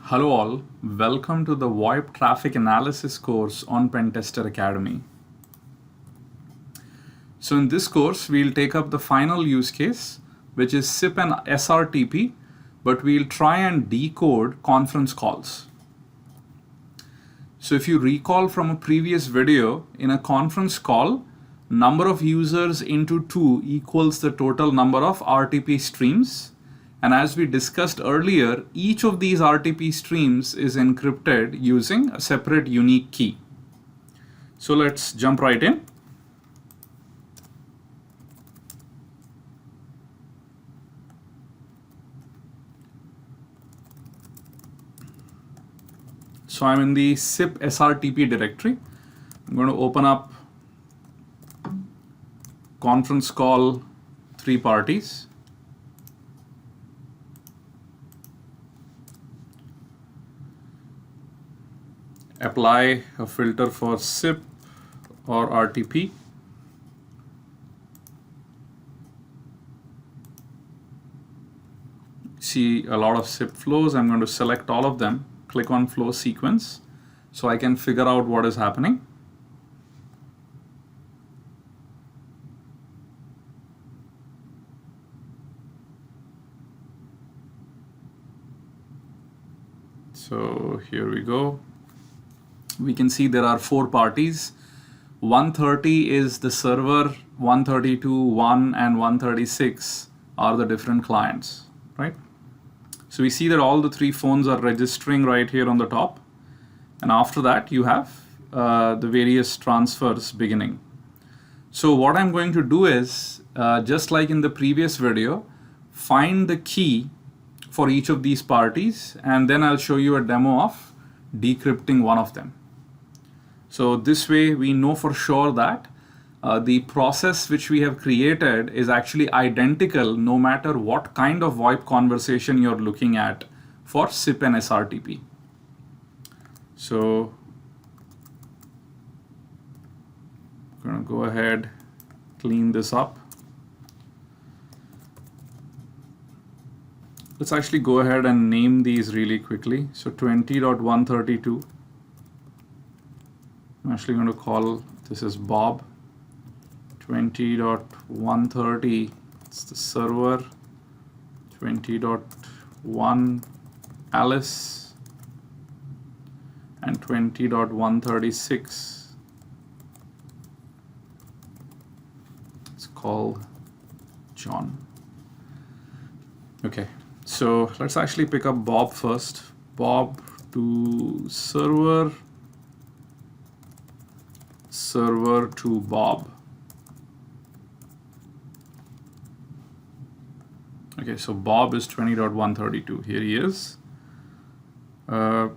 Hello all, welcome to the VoIP Traffic Analysis course on Pentester Academy. So in this course, we'll take up the final use case, which is SIP and srtp, but we'll try and decode conference calls. So if you recall from a previous video, in a conference call, number of users into 2 equals the total number of RTP streams. And as we discussed earlier, each of these RTP streams is encrypted using a separate unique key. So let's jump right in. So I'm in the SIP srtp directory. I'm going to open up conference call 3 parties. Apply a filter for SIP or RTP. See a lot of SIP flows. I'm going to select all of them, click on flow sequence, so I can figure out what is happening. So here we go. We can see there are 4 parties. 130 is the server, 132, 1, and 136 are the different clients, right? So we see that all the 3 phones are registering right here on the top. And after that, you have the various transfers beginning. So what I'm going to do is, just like in the previous video, find the key for each of these parties, and then I'll show you a demo of decrypting one of them. So this way we know for sure that the process which we have created is actually identical no matter what kind of VoIP conversation you're looking at for SIP and srtp. So I'm going to go ahead, clean this up. Let's actually go ahead and name these really quickly. So 20.132. I'm actually going to call this is Bob. 20.130, it's the server. 20.1 Alice, and 20.136, it's called John. Okay, so let's actually pick up Bob first. Bob to server to Bob. Okay, so Bob is 20.132. Here he is. So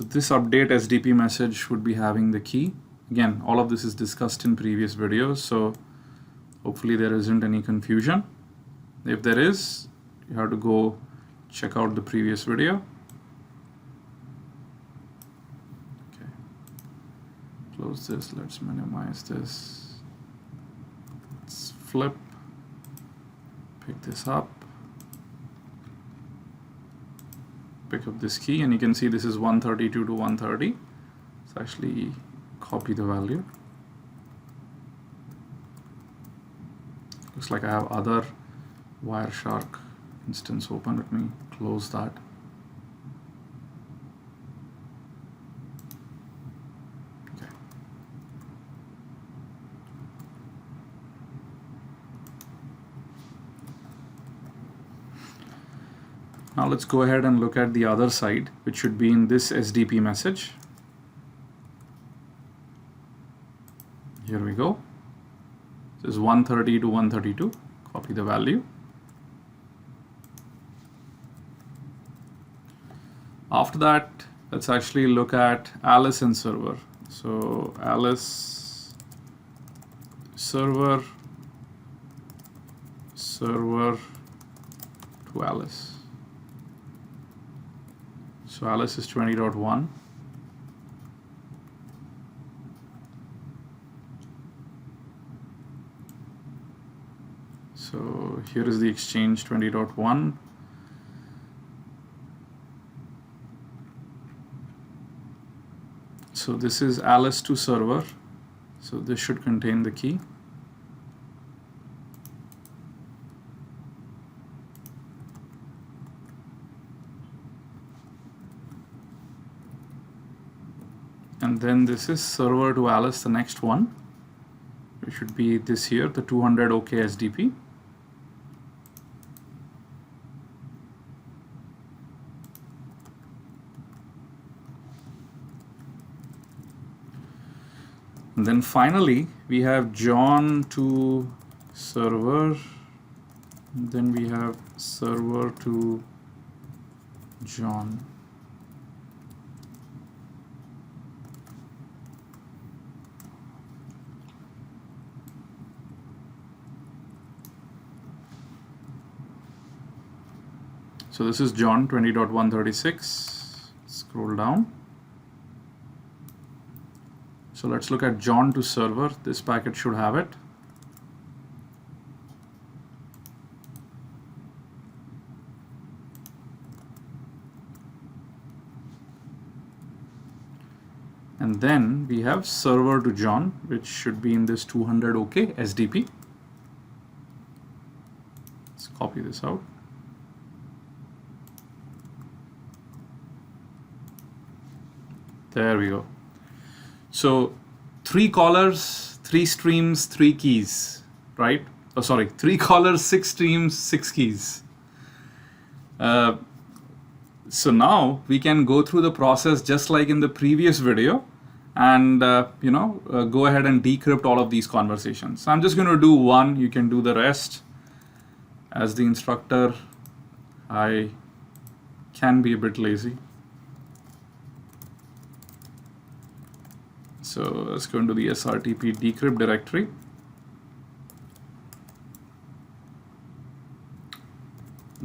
this update SDP message would be having the key. Again, all of this is discussed in previous videos, so hopefully there isn't any confusion. If there is, you have to go check out the previous video. Close this, let's minimize this. Let's flip, pick this up, pick up this key, and you can see this is 132 to 130. Let's actually copy the value. Looks like I have other Wireshark instance open. Let me close that. Now let's go ahead and look at the other side, which should be in this SDP message. Here we go. This is 130 to 132. Copy the value. After that, let's actually look at Alice and server. So Alice server to Alice. So Alice is 20.1. So here is the exchange 20.1. So this is Alice to server. So this should contain the key. And then this is server to Alice, the next one. It should be this here, the 200 OK SDP. And then finally, we have John to server. And then we have server to John. So this is John 20.136. Scroll down. So let's look at John to server. This packet should have it. And then we have server to John, which should be in this 200 OK SDP. Let's copy this out. There we go. So 3 callers, 3 streams, 3 keys, right? Oh, sorry, 3 callers, 6 streams, 6 keys. So now we can go through the process just like in the previous video and go ahead and decrypt all of these conversations. So I'm just going to do one. You can do the rest. As the instructor, I can be a bit lazy. So let's go into the srtp decrypt directory.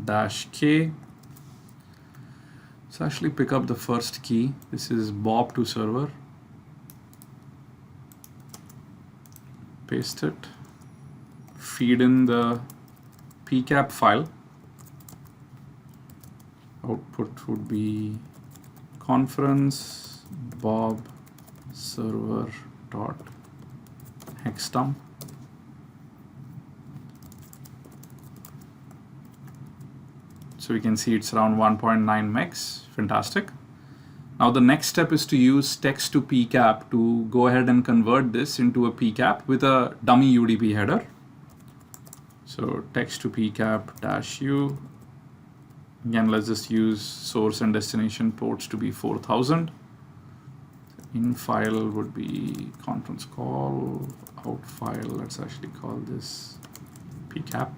-k. Let's actually pick up the first key. This is Bob to server. Paste it. Feed in the pcap file. Output would be conference Bob server dot hexdump. So we can see it's around 1.9 megs. Fantastic. Now the next step is to use text to pcap to go ahead and convert this into a pcap with a dummy UDP header. So text to pcap -u. Again, let's just use source and destination ports to be 4000. In file would be conference call. Out file, let's actually call this pcap.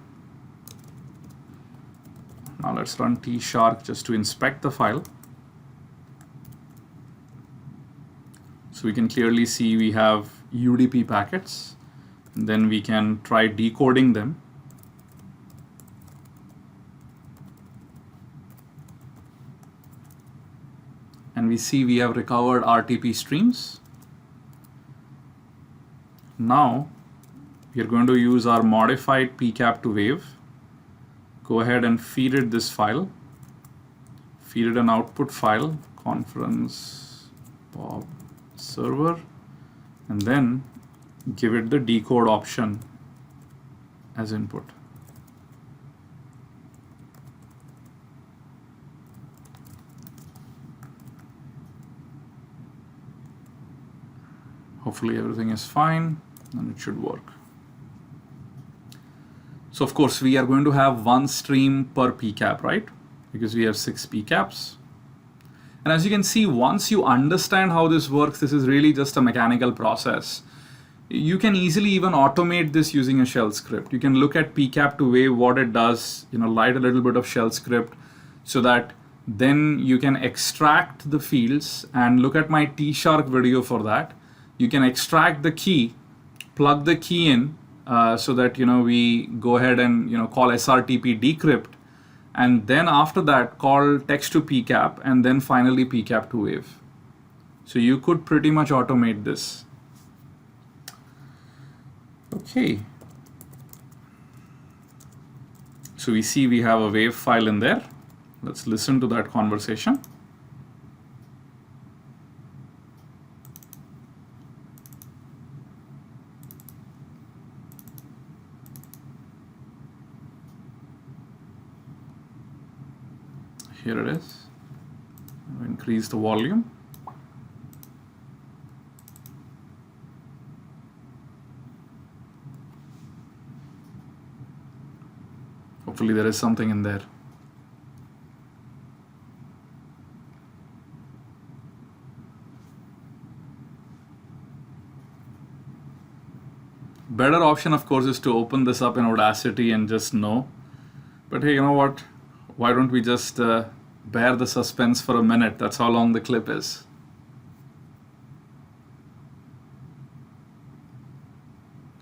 Now let's run tshark just to inspect the file. So we can clearly see we have UDP packets. And then we can try decoding them. And we see we have recovered RTP streams. Now we are going to use our modified pcap to wave. Go ahead and feed it this file. Feed it an output file, conference Bob server, and then give it the decode option as input. Hopefully everything is fine and it should work. So of course we are going to have 1 stream per pcap, right? Because we have 6 pcaps. And as you can see, once you understand how this works, this is really just a mechanical process. You can easily even automate this using a shell script. You can look at pcap to wave, what it does, write a little bit of shell script so that then you can extract the fields, and look at my tshark video for that. You can extract the key, plug the key in so that we go ahead and call srtp decrypt, and then after that call text to pcap, and then finally pcap to wave. So you could pretty much automate this. Okay. So we see we have a wave file in there. Let's listen to that conversation. here it is. Increase the volume. Hopefully there is something in there. Better option, of course, is to open this up in Audacity and just know. But hey, you know what? Why don't we just bear the suspense for a minute? That's how long the clip is.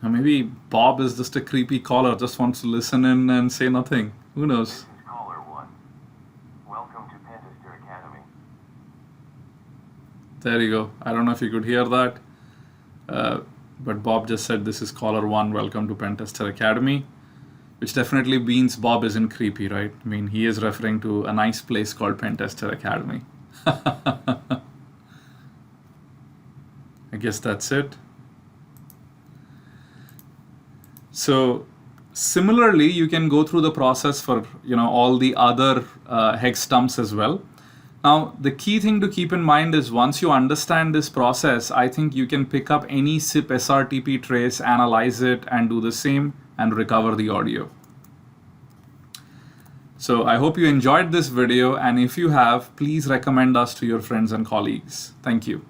Or maybe Bob is just a creepy caller, just wants to listen in and say nothing. Who knows? This is caller 1. Welcome to Pentester Academy. There you go. I don't know if you could hear that. But Bob just said, this is caller 1, welcome to Pentester Academy. Which definitely means Bob isn't creepy, right? I mean, he is referring to a nice place called Pentester Academy. I guess that's it. So similarly, you can go through the process for all the other hex dumps as well. Now, the key thing to keep in mind is once you understand this process, I think you can pick up any SIP srtp trace, analyze it, and do the same and recover the audio. So I hope you enjoyed this video, and if you have, please recommend us to your friends and colleagues. Thank you.